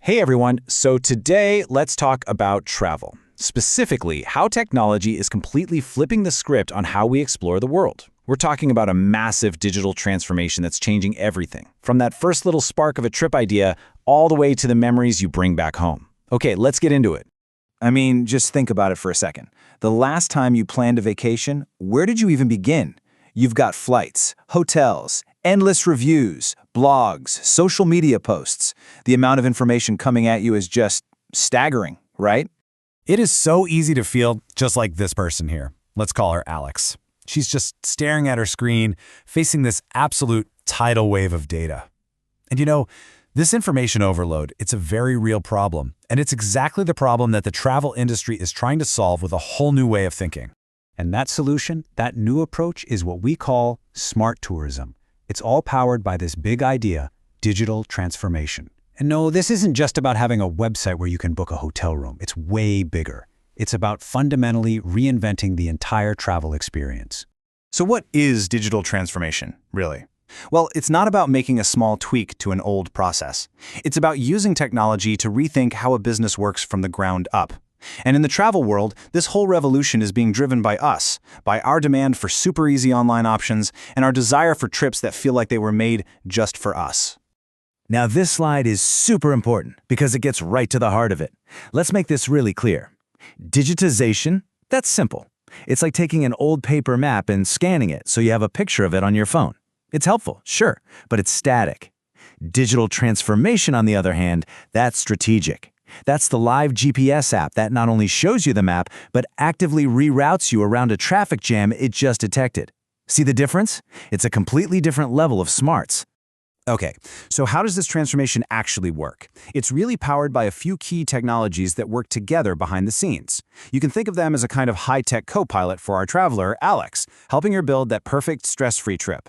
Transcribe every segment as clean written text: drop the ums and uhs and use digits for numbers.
Hey everyone, so today let's talk about travel. Specifically, how technology is completely flipping the script on how we explore the world. We're talking about a massive digital transformation that's changing everything, from that first little spark of a trip idea all the way to the memories you bring back home. Okay, let's get into it. I mean, just think about it for a second. The last time you planned a vacation, where did you even begin? You've got flights, hotels, endless reviews, blogs, social media posts. The amount of information coming at you is just staggering, right? It is so easy to feel just like this person here. Let's call her Alex. She's just staring at her screen, facing this absolute tidal wave of data. And this information overload, it's a very real problem. And it's exactly the problem that the travel industry is trying to solve with a whole new way of thinking. And that solution, that new approach, is what we call smart tourism. It's all powered by this big idea, digital transformation. And no, this isn't just about having a website where you can book a hotel room. It's way bigger. It's about fundamentally reinventing the entire travel experience. So what is digital transformation, really? Well, it's not about making a small tweak to an old process. It's about using technology to rethink how a business works from the ground up. And in the travel world, this whole revolution is being driven by us, by our demand for super easy online options and our desire for trips that feel like they were made just for us. Now this slide is super important because it gets right to the heart of it. Let's make this really clear. Digitization, that's simple. It's like taking an old paper map and scanning it so you have a picture of it on your phone. It's helpful, sure, but it's static. Digital transformation, on the other hand, that's strategic. That's the live GPS app that not only shows you the map, but actively reroutes you around a traffic jam it just detected. See the difference? It's a completely different level of smarts. Okay, so how does this transformation actually work? It's really powered by a few key technologies that work together behind the scenes. You can think of them as a kind of high-tech co-pilot for our traveler, Alex, helping her build that perfect stress-free trip.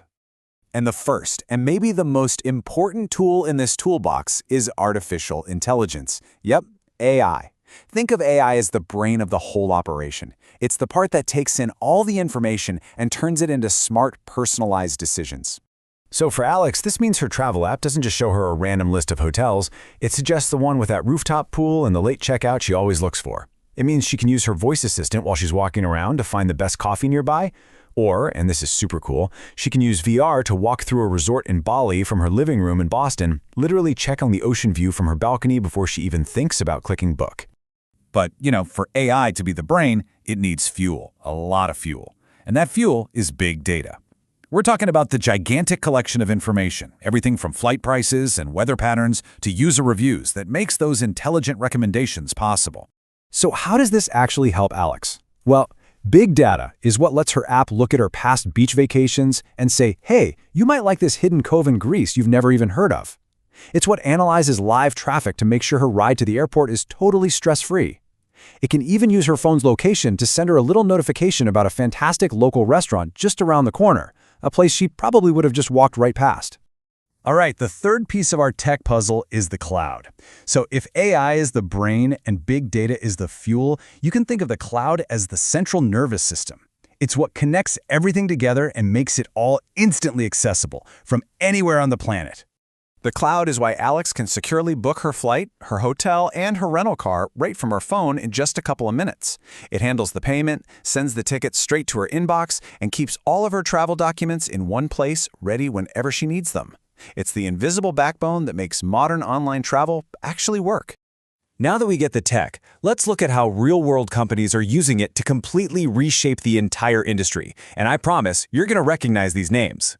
And the first, and maybe the most important tool in this toolbox is artificial intelligence. Yep, AI. Think of AI as the brain of the whole operation. It's the part that takes in all the information and turns it into smart, personalized decisions. So for Alex, this means her travel app doesn't just show her a random list of hotels. It suggests the one with that rooftop pool and the late checkout she always looks for. It means she can use her voice assistant while she's walking around to find the best coffee nearby. Or, and this is super cool, she can use VR to walk through a resort in Bali from her living room in Boston, literally check on the ocean view from her balcony before she even thinks about clicking book. But, for AI to be the brain, it needs fuel, a lot of fuel. And that fuel is big data. We're talking about the gigantic collection of information, everything from flight prices and weather patterns to user reviews that makes those intelligent recommendations possible. So how does this actually help Alex? Well, big data is what lets her app look at her past beach vacations and say, hey, you might like this hidden cove in Greece you've never even heard of. It's what analyzes live traffic to make sure her ride to the airport is totally stress-free. It can even use her phone's location to send her a little notification about a fantastic local restaurant just around the corner, a place she probably would have just walked right past. All right, the third piece of our tech puzzle is the cloud. So if AI is the brain and big data is the fuel, you can think of the cloud as the central nervous system. It's what connects everything together and makes it all instantly accessible from anywhere on the planet. The cloud is why Alex can securely book her flight, her hotel, and her rental car right from her phone in just a couple of minutes. It handles the payment, sends the tickets straight to her inbox, and keeps all of her travel documents in one place, ready whenever she needs them. It's the invisible backbone that makes modern online travel actually work. Now that we get the tech, let's look at how real-world companies are using it to completely reshape the entire industry. And I promise, you're going to recognize these names.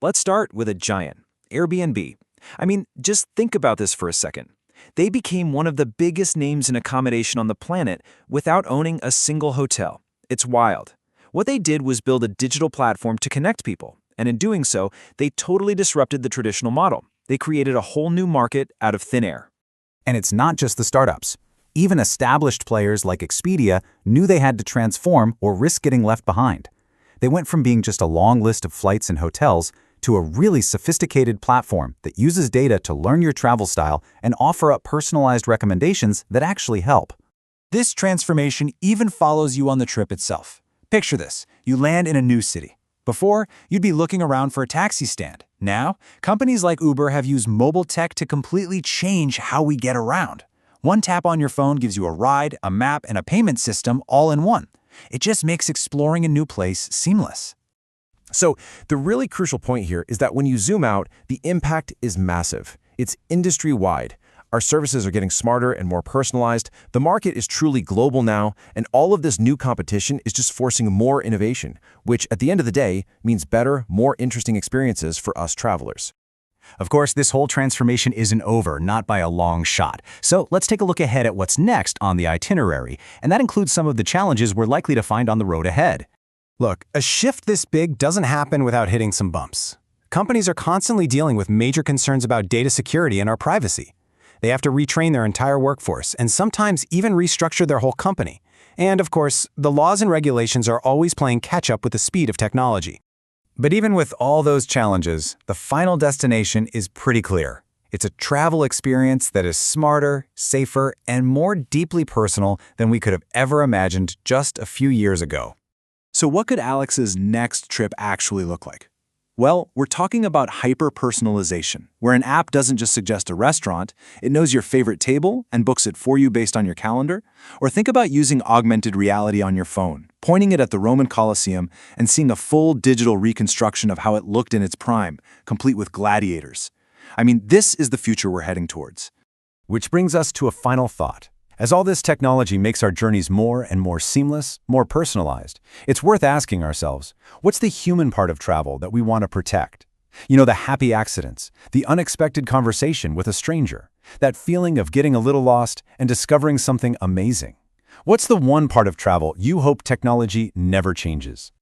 Let's start with a giant, Airbnb. I mean, just think about this for a second. They became one of the biggest names in accommodation on the planet without owning a single hotel. It's wild. What they did was build a digital platform to connect people. And in doing so, they totally disrupted the traditional model. They created a whole new market out of thin air. And it's not just the startups. Even established players like Expedia knew they had to transform or risk getting left behind. They went from being just a long list of flights and hotels to a really sophisticated platform that uses data to learn your travel style and offer up personalized recommendations that actually help. This transformation even follows you on the trip itself. Picture this. You land in a new city. Before, you'd be looking around for a taxi stand. Now, companies like Uber have used mobile tech to completely change how we get around. One tap on your phone gives you a ride, a map, and a payment system all in one. It just makes exploring a new place seamless. So, the really crucial point here is that when you zoom out, the impact is massive. It's industry-wide. Our services are getting smarter and more personalized. The market is truly global now, and all of this new competition is just forcing more innovation, which at the end of the day means better, more interesting experiences for us travelers. Of course, this whole transformation isn't over, not by a long shot. So let's take a look ahead at what's next on the itinerary, and that includes some of the challenges we're likely to find on the road ahead. Look, a shift this big doesn't happen without hitting some bumps. Companies are constantly dealing with major concerns about data security and our privacy. They have to retrain their entire workforce and sometimes even restructure their whole company. And of course, the laws and regulations are always playing catch-up with the speed of technology. But even with all those challenges, the final destination is pretty clear. It's a travel experience that is smarter, safer, and more deeply personal than we could have ever imagined just a few years ago. So what could Alex's next trip actually look like? Well, we're talking about hyper-personalization, where an app doesn't just suggest a restaurant, it knows your favorite table and books it for you based on your calendar. Or think about using augmented reality on your phone, pointing it at the Roman Colosseum and seeing a full digital reconstruction of how it looked in its prime, complete with gladiators. I mean, this is the future we're heading towards. Which brings us to a final thought. As all this technology makes our journeys more and more seamless, more personalized, it's worth asking ourselves, what's the human part of travel that we want to protect? You know, the happy accidents, the unexpected conversation with a stranger, that feeling of getting a little lost and discovering something amazing. What's the one part of travel you hope technology never changes?